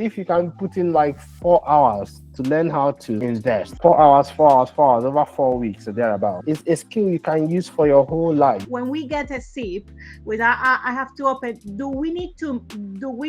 if you can put in like 4 hours to learn how to invest, 4 hours over 4 weeks or thereabout, it's a skill you can use for your whole life. When we get a SIPP, I have to open, do we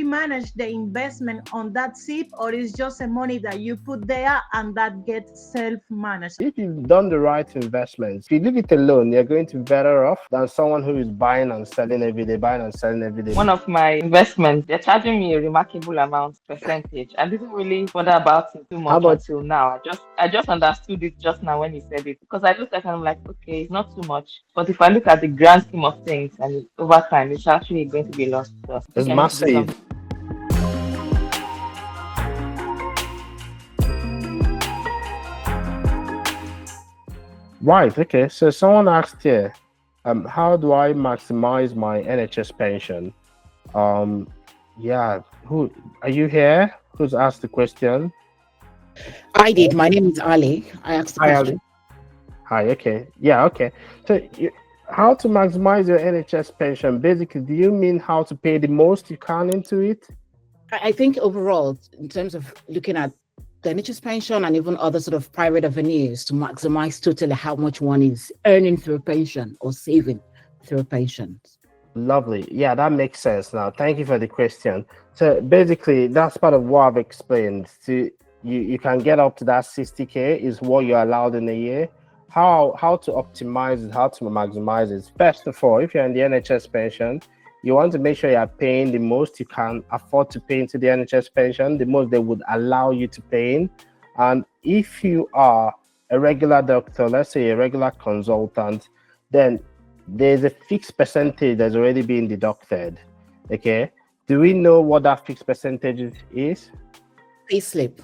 manage the investment on that SIPP, or is just a money that you put there and that gets self-managed? If you've done the right investments, if you leave it alone, you're going to be better off than someone who is buying and selling every day. One of my investments, they're charging me a remarkable amount percentage. I didn't really bother about it too How much about until now. I just understood it just now when he said it, because I looked at it and I'm like, okay, it's not too much. But if I look at the grand scheme of things and over time, it's actually going to be lost. So I it's think I need to do massive? something. Right, okay. So someone asked here, how do I maximize my NHS pension? Yeah, who are you here? Who's asked the question? I did. My name is Ali. I asked the Hi, question. Ali. Hi, okay. Yeah, okay. So how to maximize your NHS pension? Basically, do you mean how to pay the most you can into it? I think overall, in terms of looking at the NHS pension and even other sort of private avenues to maximize totally how much one is earning through a pension or saving through a pension. Lovely. Yeah, that makes sense now. Thank you for the question. So basically, that's part of what I've explained. So you can get up to that 60K is what you're allowed in a year. How to optimize it, how to maximize it. First of all, if you're in the NHS pension, you want to make sure you're paying the most you can afford to pay into the NHS pension, the most they would allow you to pay in. And if you are a regular doctor, let's say a regular consultant, then there's a fixed percentage that's already been deducted. Okay. Do we know what that fixed percentage is? Payslip.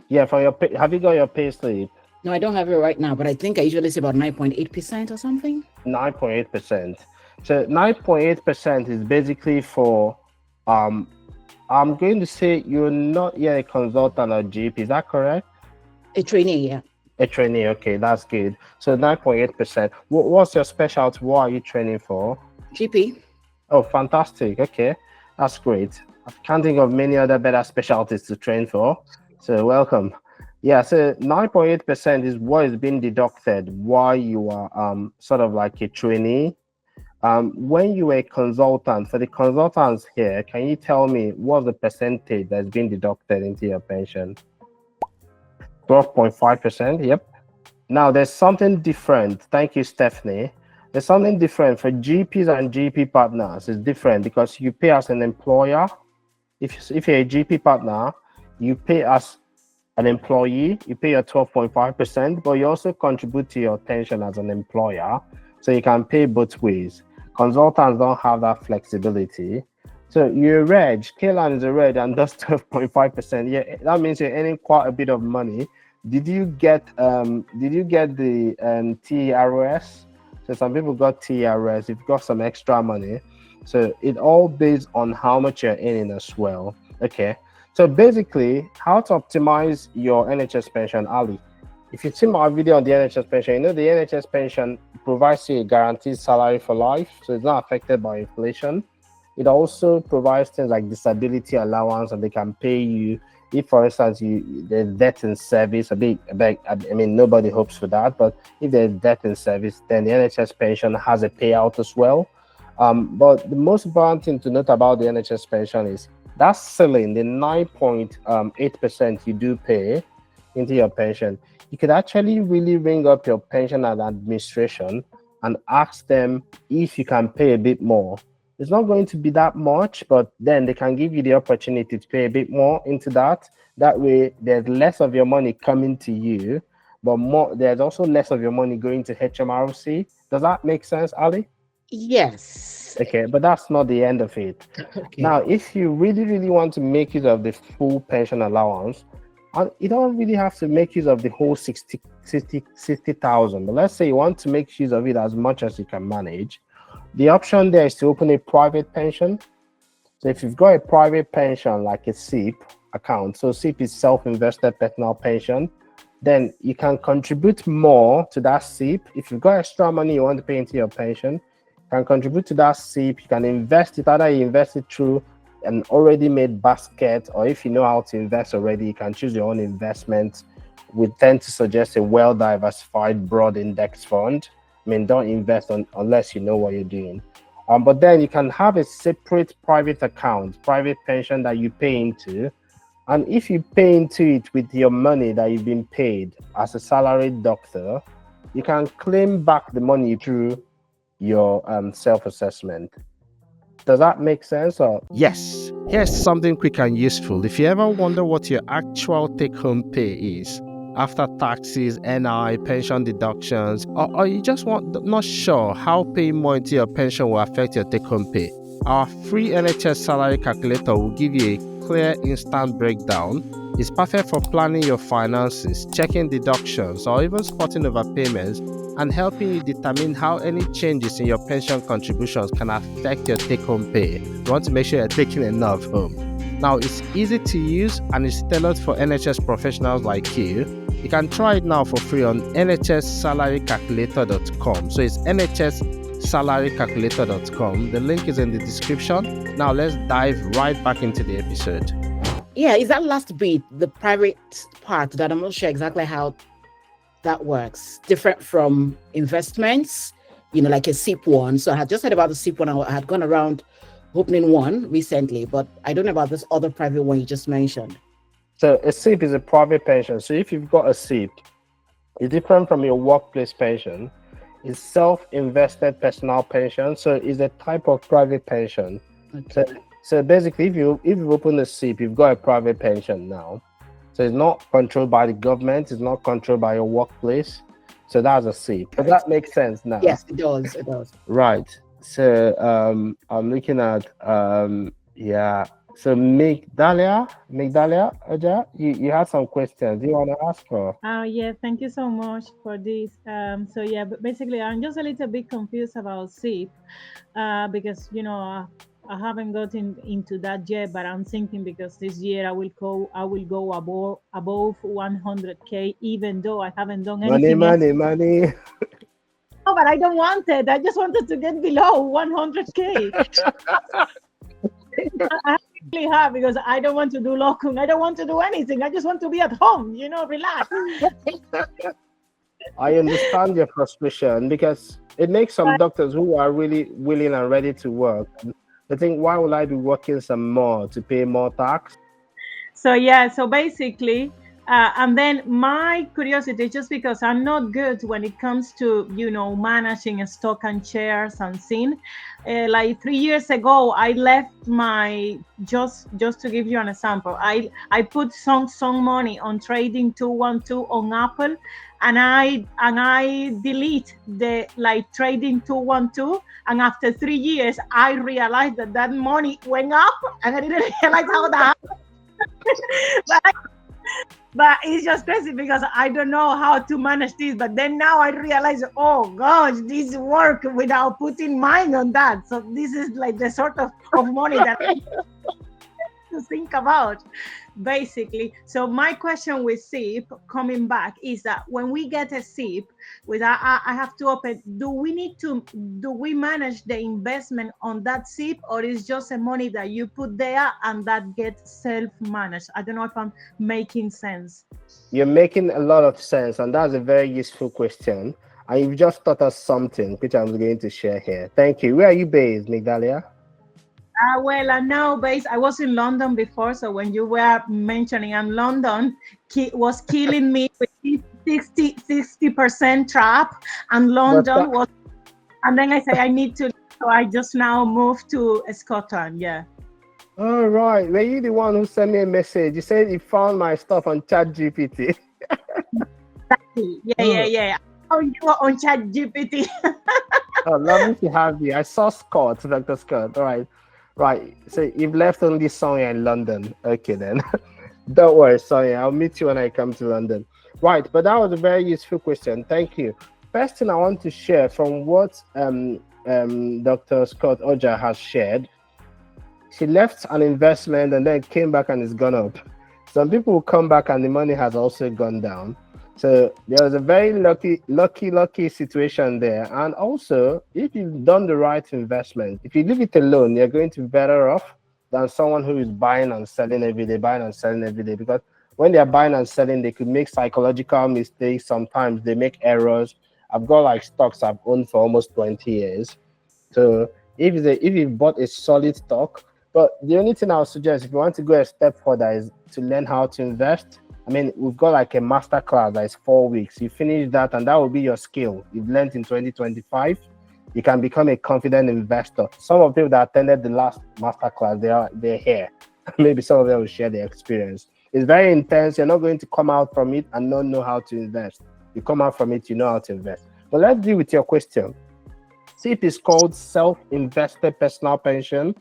Yeah, for your have you got your pay slip? No, I don't have it right now, but I think I usually say about 9.8% or something. 9.8%. So 9.8% is basically for I'm going to say you're not yet a consultant or GP, is that correct? A trainee, yeah. A trainee, okay, that's good. So 9.8%. What's your specialty? What are you training for? GP. Oh, fantastic. Okay, that's great. I can't think of many other better specialties to train for. So welcome. Yeah, so 9.8% is what is being deducted while you are sort of like a trainee. When you were a consultant, for the consultants here, can you tell me what's the percentage that's been deducted into your pension? 12.5%. Yep. Now there's something different. Thank you, Stephanie. There's something different for GPs and GP partners. It's different because you pay as an employer. If you're a GP partner, you pay as an employee, you pay your 12.5%, but you also contribute to your pension as an employer. So you can pay both ways. Consultants don't have that flexibility. So you're a reg, Kaylan is a reg and does 12.5%. Yeah, that means you're earning quite a bit of money. Did you get the TRS? So some people got TRS, you've got some extra money. So it all based on how much you're earning as well. Okay. So basically, how to optimize your NHS pension, Ali. If you've seen my video on the NHS pension, you know the NHS pension provides you a guaranteed salary for life, so it's not affected by inflation. It also provides things like disability allowance, and they can pay you if, for instance, there's death in service. I mean, nobody hopes for that, but if there's death in service, then the NHS pension has a payout as well. But the most important thing to note about the NHS pension is that ceiling, the 9.8% you do pay into your pension. You could actually really ring up your pension and administration and ask them if you can pay a bit more. It's not going to be that much, but then they can give you the opportunity to pay a bit more into that. That way, there's less of your money coming to you, but there's also less of your money going to HMRC. Does that make sense, Ali? Yes. Okay, but that's not the end of it. Okay. Now, if you really, really want to make use of the full pension allowance, and you don't really have to make use of the whole 60,000, but let's say you want to make use of it as much as you can manage, the option there is to open a private pension. So if you've got a private pension like a SIPP account, so SIPP is self-invested personal pension, then you can contribute more to that SIPP. If you've got extra money you want to pay into your pension, you can contribute to that SIPP. You can invest it, either you invest it through an already made basket, or if you know how to invest already, you can choose your own investment. We tend to suggest a well-diversified broad index fund. I mean, don't invest unless you know what you're doing. But then you can have a separate private account, private pension that you pay into. And if you pay into it with your money that you've been paid as a salaried doctor, you can claim back the money through your self-assessment. Does that make sense? Or yes, here's something quick and useful. If you ever wonder what your actual take-home pay is after taxes, NI, pension deductions, or you just not sure how paying more into your pension will affect your take-home pay, our free NHS salary calculator will give you a clear, instant breakdown. It's perfect for planning your finances, checking deductions, or even spotting overpayments, and helping you determine how any changes in your pension contributions can affect your take-home pay. You want to make sure you're taking enough home. Now, it's easy to use and it's tailored for NHS professionals like you. You can try it now for free on nhssallarycalculator.com. So it's nhssallarycalculator.com. The link is in the description. Now let's dive right back into the episode. Yeah, is that last bit, the private part, that I'm not sure exactly how that works, different from investments, like a SIPP one. So I had just heard about the SIPP one. I had gone around opening one recently, but I don't know about this other private one you just mentioned. So a SIPP is a private pension. So if you've got a SIPP, it's different from your workplace pension. It's self-invested personal pension. So it's a type of private pension. Okay. So basically, if you open a SIPP, you've got a private pension now. So it's not controlled by the government. It's not controlled by your workplace. So that's a SIPP. Does that make sense now? Yes, it does. It does. Right. So I'm looking at So Migdalia, Oja, you had some questions. Do you want to ask her? Yeah, thank you so much for this. So yeah, but basically, I'm just a little bit confused about SIP because I haven't gotten into that yet, but I'm thinking because this year I will go above 100K, even though I haven't done anything. Money. No, but I don't want it. I just wanted to get below 100K. I really have, because I don't want to do locum. I don't want to do anything. I just want to be at home, relax. I understand your frustration, because it makes some doctors who are really willing and ready to work. They think, why will I be working some more to pay more tax? So yeah, so basically, and then my curiosity, just because I'm not good when it comes to, managing stock and shares and things. Like 3 years ago, I left my, just to give you an example, I put some money on trading 212 on Apple, and I delete the trading 212, and after 3 years, I realized that money went up, and I didn't realize how that happened. But it's just crazy because I don't know how to manage this. But then now I realize, oh gosh, this work without putting mind on that. So this is like the sort of money that I to think about, basically. So my question with SIPP, coming back, is that when we get a SIPP, I have to open, do we manage the investment on that SIPP, or is just a money that you put there and that gets self-managed? I don't know if I'm making sense. You're making a lot of sense, and that's a very useful question. And you've just taught us something, which I'm going to share here. Thank you. Where are you based, Migdalia? Well, I'm now based, I was in London before, so when you were mentioning, and London was killing me with 60% trap, and London was, and then I say I need to, so I just now moved to Scotland, yeah. All right. Were you the one who sent me a message? You said you found my stuff on ChatGPT. Exactly. Yeah. Oh, you are on ChatGPT. Oh, lovely to have you. I saw Scott, Dr. Scott. All right. Right. So you've left only Sonia in London. Okay, then. Don't worry, Sonia. I'll meet you when I come to London. Right. But that was a very useful question. Thank you. First thing I want to share from what Dr. Scott Oja has shared. She left an investment and then came back and it's gone up. Some people will come back and the money has also gone down. So there was a very lucky situation there. And also, if you've done the right investment, if you leave it alone, you're going to be better off than someone who is buying and selling every day, buying and selling every day. Because when they're buying and selling, they could make psychological mistakes. Sometimes they make errors. I've got like stocks I've owned for almost 20 years. So if you bought a solid stock, but the only thing I would suggest if you want to go a step further is to learn how to invest. I mean, we've got like a master class that is 4 weeks. You finish that, and that will be your skill you've learned in 2025. You can become a confident investor. Some of the people that attended the last master class, they're here. Maybe some of them will share their experience. It's very intense. You're not going to come out from it and not know how to invest. You come out from it, you know how to invest. But let's deal with your question. SIPP is called self-invested personal pension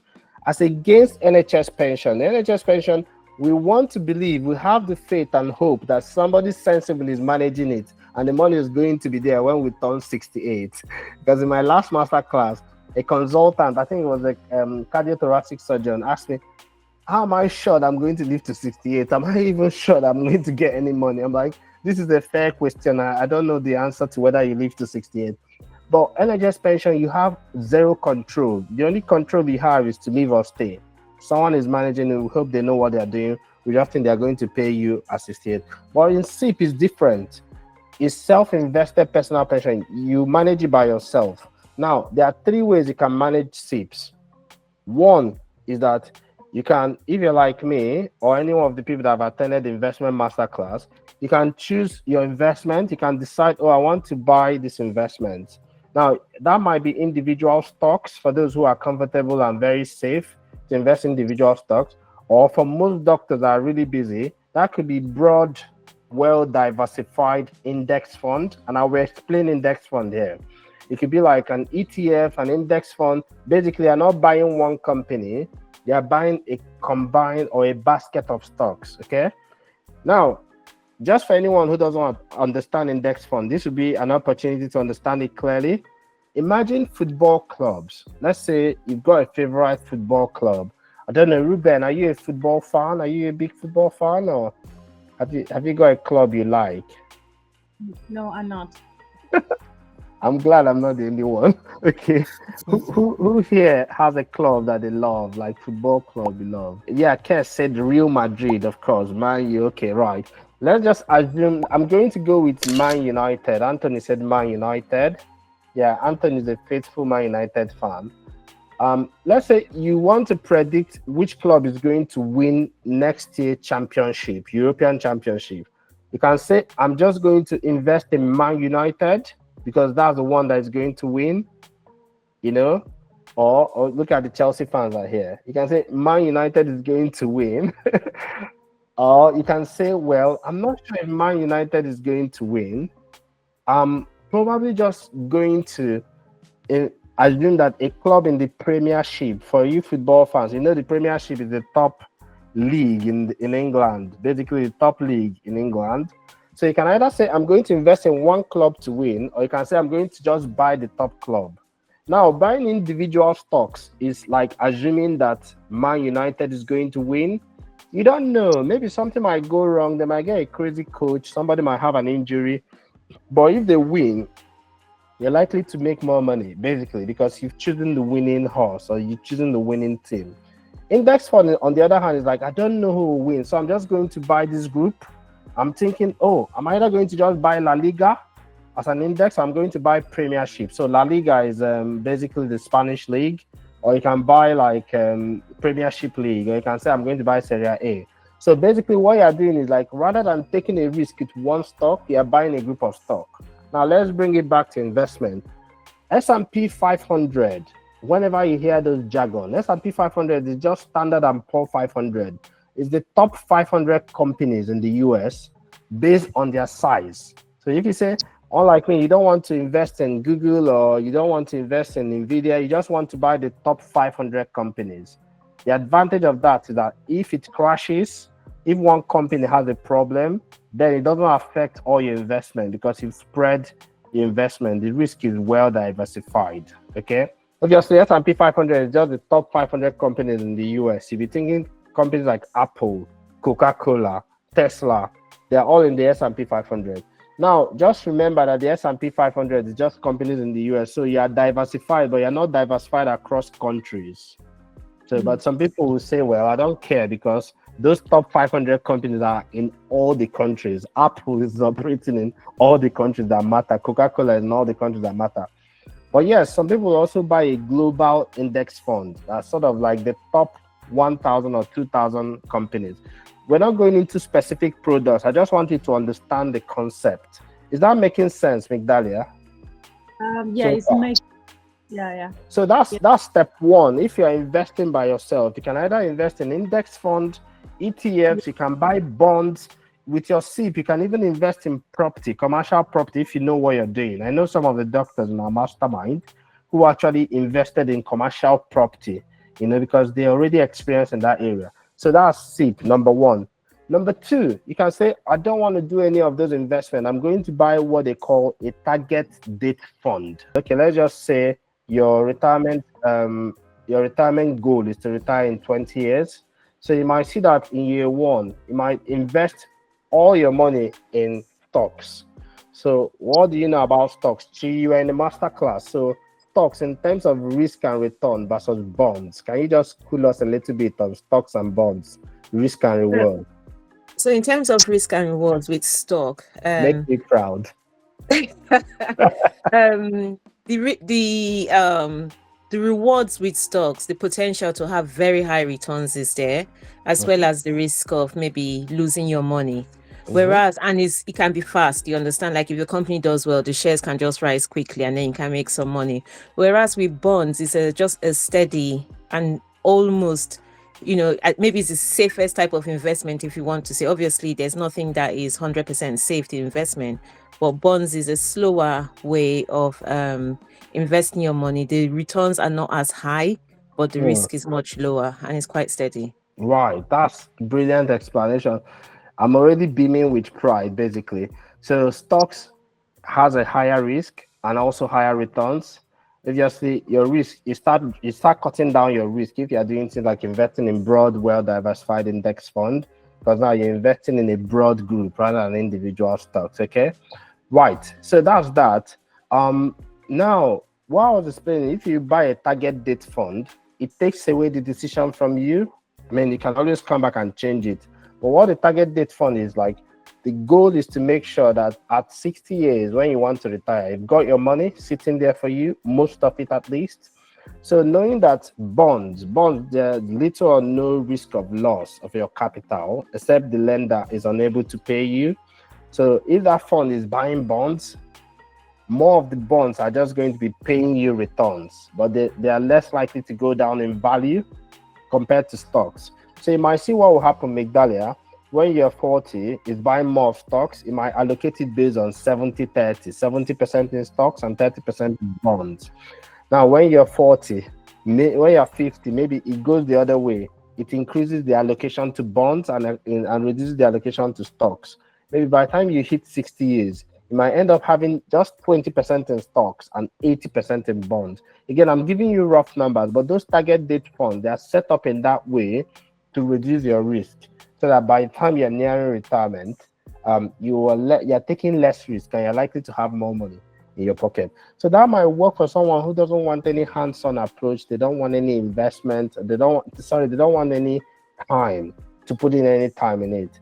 as against NHS pension. The NHS pension, we want to believe, we have the faith and hope that somebody sensible is managing it and the money is going to be there when we turn 68. Because in my last master class, a consultant, I think it was a cardiothoracic surgeon, asked me, how am I sure that I'm going to live to 68? Am I even sure that I'm going to get any money? I'm like, this is a fair question. I don't know the answer to whether you live to 68. But NHS pension, you have zero control. The only control you have is to live or stay. Someone is managing it. We hope they know what they're doing. We just think they're going to pay you at 68. But in SIPP, it's different. It's self-invested personal pension. You manage it by yourself. Now, there are 3 ways you can manage SIPPs. One is that you can, if you're like me or any one of the people that have attended the Investment Masterclass, you can choose your investment. You can decide, oh, I want to buy this investment. Now, that might be individual stocks for those who are comfortable and very safe to invest in individual stocks. Or for most doctors that are really busy, that could be broad, well-diversified index fund. And I will explain index fund here. It could be like an ETF, an index fund. Basically, you're not buying one company. You're buying a combined or a basket of stocks, okay? Now, just for anyone who doesn't understand index fund, this would be an opportunity to understand it clearly. Imagine football clubs. Let's say you've got a favorite football club. I don't know, Ruben, are you a football fan? Are you a big football fan, or have you got a club you like? No, I'm not. I'm glad I'm not the only one. Okay. Who here has a club that they love, like football club you love? Yeah, Kes said Real Madrid, of course. Man U, okay, right. Let's just assume I'm going to go with Man United. Anthony said Man United. Yeah, Anthony is a faithful Man United fan. Let's say you want to predict which club is going to win next year championship, European Championship. You can say, I'm just going to invest in Man United because that's the one that is going to win, you know? Or look at the Chelsea fans out here. You can say Man United is going to win. Or you can say, well, I'm not sure if Man United is going to win. I'm probably just going to assume that a club in the Premiership, for you football fans, you know the Premiership is the top league in England, basically the top league in England. So you can either say, I'm going to invest in one club to win, or you can say, I'm going to just buy the top club. Now, buying individual stocks is like assuming that Man United is going to win. You don't know. Maybe something might go wrong. They might get a crazy coach. Somebody might have an injury. But if they win, you're likely to make more money, basically, because you've chosen the winning horse or you've chosen the winning team. Index fund, on the other hand, is like, I don't know who will win, so I'm just going to buy this group. I'm thinking, oh, I'm either going to just buy La Liga as an index, or I'm going to buy Premiership. So La Liga is basically the Spanish league, or you can buy like Premiership league, or you can say, I'm going to buy Serie A. So basically what you're doing is like, rather than taking a risk with one stock, you're buying a group of stock. Now let's bring it back to investment. S&P 500, whenever you hear those jargon, S&P 500 is just Standard & Poor's 500. It's the top 500 companies in the US based on their size. So if you say, unlike me, you don't want to invest in Google or you don't want to invest in Nvidia, you just want to buy the top 500 companies. The advantage of that is that if it crashes, if one company has a problem, then it doesn't affect all your investment because you've spread the investment. The risk is well diversified, okay? Obviously, S&P 500 is just the top 500 companies in the US. If you're thinking companies like Apple, Coca-Cola, Tesla, they're all in the S&P 500. Now, just remember that the S&P 500 is just companies in the US. So you are diversified, but you're not diversified across countries. So, but some people will say, well, I don't care because those top 500 companies are in all the countries. Apple is operating in all the countries that matter. Coca-Cola is in all the countries that matter. But yes, some people also buy a global index fund. That's sort of like the top 1,000 or 2,000 companies. We're not going into specific products. I just want you to understand the concept. Is that making sense, Migdalia? Yeah, So it's making. Yeah. So that's step one. If you're investing by yourself, you can either invest in index fund, ETFs, you can buy bonds. With your SIPP, you can even invest in property, commercial property, if you know what you're doing. I know some of the doctors in our mastermind who actually invested in commercial property, because they're already experienced in that area. So that's SIPP, number one. Number two, you can say, I don't want to do any of those investments. I'm going to buy what they call a target date fund. Okay, let's just say your retirement goal is to retire in 20 years. So you might see that in year one, you might invest all your money in stocks. So what do you know about stocks? You are in the masterclass. So stocks in terms of risk and return versus bonds. Can you just cool us a little bit on stocks and bonds, risk and reward? So in terms of risk and rewards with stock, Make me proud. the rewards with stocks, the potential to have very high returns is there, as well as the risk of maybe losing your money. Whereas, and it can be fast, you understand, like if your company does well, the shares can just rise quickly and then you can make some money. Whereas with bonds, it's just a steady and almost, maybe it's the safest type of investment if you want to say. Obviously, there's nothing that is 100% safe to investment, but bonds is a slower way of investing your money. The returns are not as high, but the risk is much lower and it's quite steady. Right, that's brilliant explanation. I'm already beaming with pride, basically. So stocks has a higher risk and also higher returns. Obviously, your risk, you start cutting down your risk if you're doing things like investing in broad, well-diversified index fund, because now you're investing in a broad group rather than individual stocks. Okay, right. So that's that. Now, what I was explaining, if you buy a target date fund, it takes away the decision from you. I mean, you can always come back and change it. But what the target date fund is like, the goal is to make sure that at 60 years, when you want to retire, you've got your money sitting there for you, most of it at least. So knowing that bonds, there's little or no risk of loss of your capital, except the lender is unable to pay you. So if that fund is buying bonds, more of the bonds are just going to be paying you returns, but they are less likely to go down in value compared to stocks. So you might see what will happen, Migdalia, when you're 40, is buying more of stocks. You might allocate it based on 70-30, 70% in stocks and 30% in bonds. Now, when you're 40, when you're 50, maybe it goes the other way. It increases the allocation to bonds and reduces the allocation to stocks. Maybe by the time you hit 60 years, you might end up having just 20% in stocks and 80% in bonds. Again, I'm giving you rough numbers, but those target date funds, they are set up in that way to reduce your risk, so that by the time you're nearing retirement, you're taking less risk and you're likely to have more money in your pocket. So that might work for someone who doesn't want any hands-on approach. They don't want any investment. They don't want any time to put in any time in it.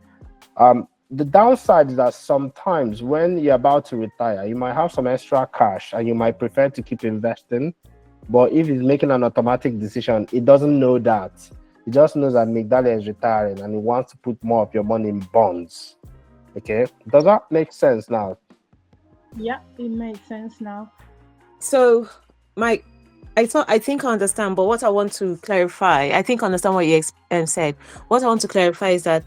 The downside is that sometimes when you're about to retire, you might have some extra cash and you might prefer to keep investing. But if it's making an automatic decision, it doesn't know that. It just knows that Migdalia is retiring and he wants to put more of your money in bonds. Okay, does that make sense now? Yeah, it makes sense now. So, Mike, I think I understand, but what I want to clarify, I think I understand what you said. What I want to clarify is that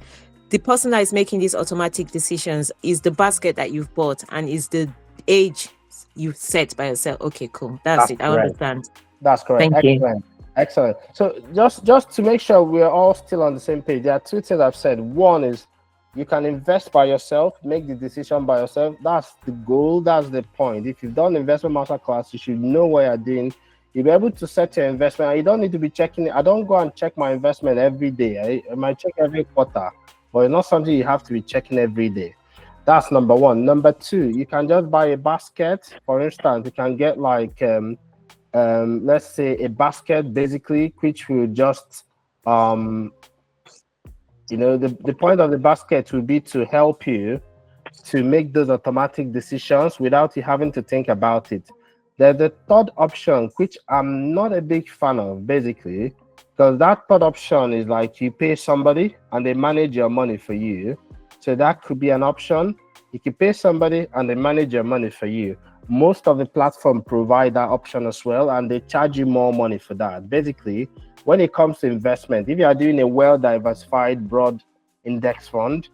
the person that is making these automatic decisions is the basket that you've bought and is the age you've set by yourself. Okay, cool. That's it. Correct. I understand. That's correct. Thank you. Excellent. So just to make sure we're all still on the same page, there are two things I've said. One is you can invest by yourself, make the decision by yourself. That's the goal. That's the point. If you've done Investment Masterclass, you should know what you're doing. You'll be able to set your investment. You don't need to be checking it. I don't go and check my investment every day. I might check every quarter, but it's not something you have to be checking every day. That's number one. Number two, you can just buy a basket. For instance, you can get like let's say a basket, basically, which will just the point of the basket will be to help you to make those automatic decisions without you having to think about it. There's the third option, which I'm not a big fan of, basically, because that third option is like you pay somebody and they manage your money for you. So that could be an option. You can pay somebody and they manage your money for you. Most of the platform provide that option as well, and they charge you more money for that. Basically, when it comes to investment, if you are doing a well-diversified broad index fund,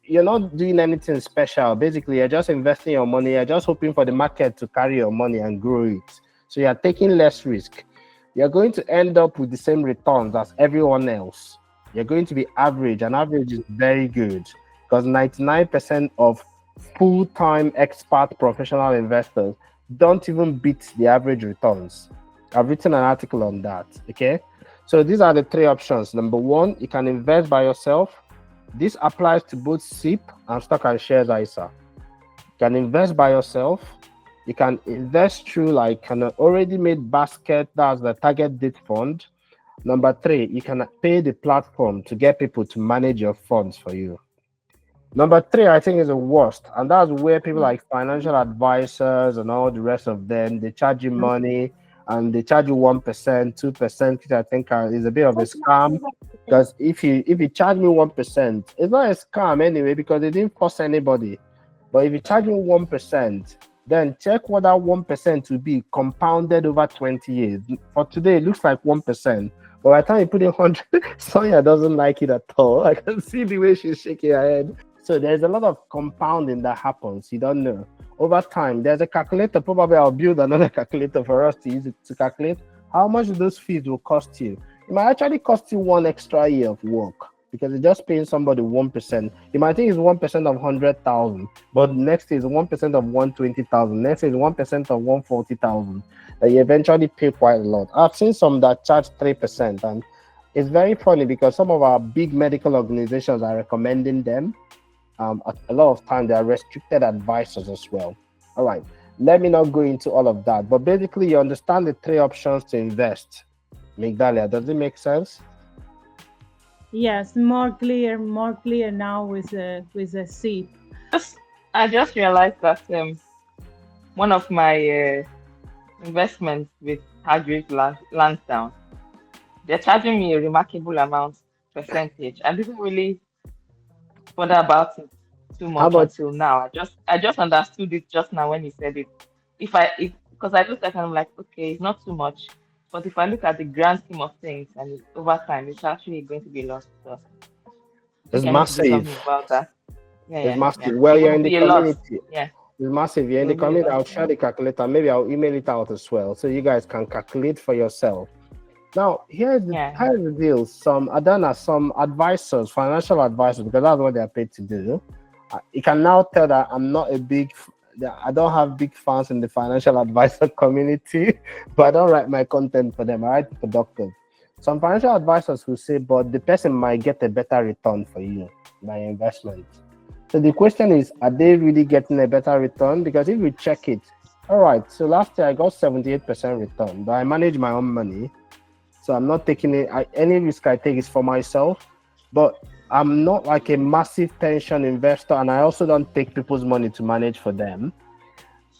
you're not doing anything special. Basically, you're just investing your money. You're just hoping for the market to carry your money and grow it. So you're taking less risk. You're going to end up with the same returns as everyone else. You're going to be average, and average is very good because 99% of full-time expert professional investors don't even beat the average returns. I've written an article on that. Okay, so these are the three options. Number one, you can invest by yourself. This applies to both SIPP and stock and shares ISA. You can invest by yourself. You can invest through like an already made basket, that's the target date fund. Number three, you can pay the platform to get people to manage your funds for you. Number three, I think, is the worst, and that's where people like financial advisors and all the rest of them, they charge you money and they charge you 1%, 2%, which I think is a bit of a scam. Because if you charge me 1%, it's not a scam anyway because they didn't force anybody. But if you charge me 1%, then check what that 1% will be compounded over 20 years. For today, it looks like 1%. But by the time you put in 100, Sonia doesn't like it at all. I can see the way she's shaking her head. So there's a lot of compounding that happens. You don't know. Over time, there's a calculator. Probably I'll build another calculator for us to use it to calculate how much those fees will cost you. It might actually cost you 1 extra year of work because you're just paying somebody 1%. You might think it's 1% of 100,000, but next is 1% of 120,000. Next is 1% of 140,000. You eventually pay quite a lot. I've seen some that charge 3%, and it's very funny because some of our big medical organizations are recommending them. A lot of times they are restricted advisors as well. All right, let me not go into all of that, but basically you understand the three options to invest. Migdalia, does it make sense? Yes, more clear now with the SIPP. I just realized that one of my investments with Hargreaves Lansdowne, they're charging me a remarkable amount percentage. I didn't really bother about it too much until now. I just understood it just now when he said it. Because I looked at it and I'm like, okay, it's not too much. But if I look at the grand scheme of things and over time, it's actually going to be lost. So it's massive. About that. It's massive. Well, you're in the community. Yeah. It's massive. You're in the community. I'll share the calculator. Maybe I'll email it out as well, so you guys can calculate for yourself. Now, here's the deal. Some advisors, financial advisors, because that's what they're paid to do. You can now tell that I don't have big fans in the financial advisor community, but I don't write my content for them. I write for doctors. Some financial advisors will say, but the person might get a better return for you by investment. So the question is, are they really getting a better return? Because if we check it, all right, so last year I got 78% return, but I manage my own money. So I'm not taking it. Any risk I take is for myself, but I'm not like a massive pension investor, and I also don't take people's money to manage for them.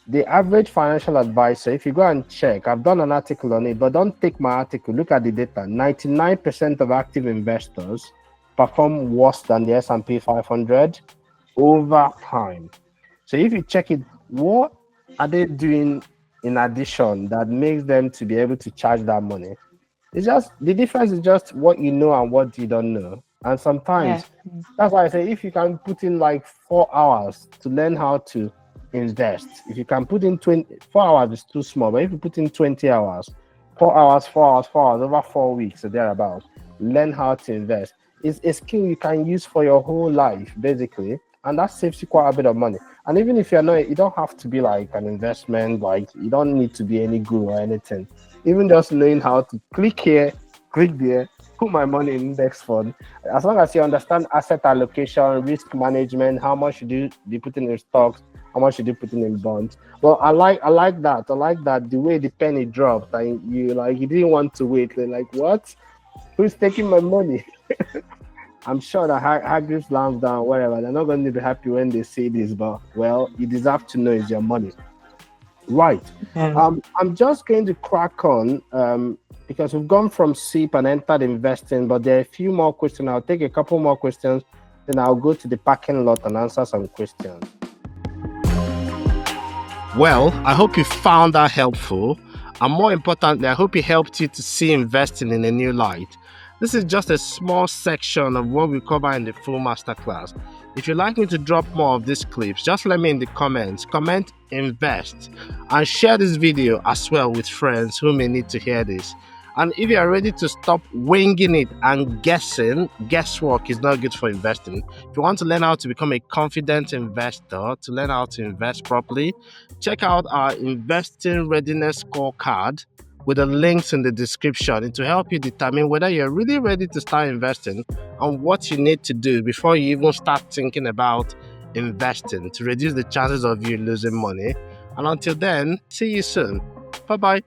The average financial advisor, if you go and check, I've done an article on it, but don't take my article, look at the data. 99% of active investors perform worse than the S&P 500 over time. So if you check it, what are they doing in addition that makes them to be able to charge that money? It's just, the difference is just what you know and what you don't know. And sometimes, that's why I say, if you can put in like 4 hours to learn how to invest, if you can put in 4 hours is too small, but if you put in 20 hours, 4 hours over 4 weeks or thereabout, learn how to invest. It's a skill you can use for your whole life, basically, and that saves you quite a bit of money. And even if you're not, you don't have to be like an investment, like you don't need to be any guru or anything. Even just knowing how to click here, click there, put my money in index fund. As long as you understand asset allocation, risk management, how much should you be putting in stocks, How much should you put in bonds? Well, I like that. I like that the way the penny dropped and you didn't want to wait. They're like, what? Who's taking my money? I'm sure that Hargreaves Lansdown, whatever, they're not going to be happy when they say this, but well, you deserve to know it's your money. Right. I'm just going to crack on because we've gone from SIPP and entered investing, but there are a few more questions. I'll take a couple more questions, then I'll go to the parking lot and answer some questions. Well, I hope you found that helpful. And more importantly, I hope it helped you to see investing in a new light. This is just a small section of what we cover in the full masterclass. If you'd like me to drop more of these clips, just let me in the comments. Comment invest and share this video as well with friends who may need to hear this. And if you are ready to stop winging it and guessing, guesswork is not good for investing. If you want to learn how to become a confident investor, to learn how to invest properly, check out our investing readiness scorecard with the links in the description. It will help you determine whether you're really ready to start investing and what you need to do before you even start thinking about investing to reduce the chances of you losing money. And until then, see you soon. Bye-bye.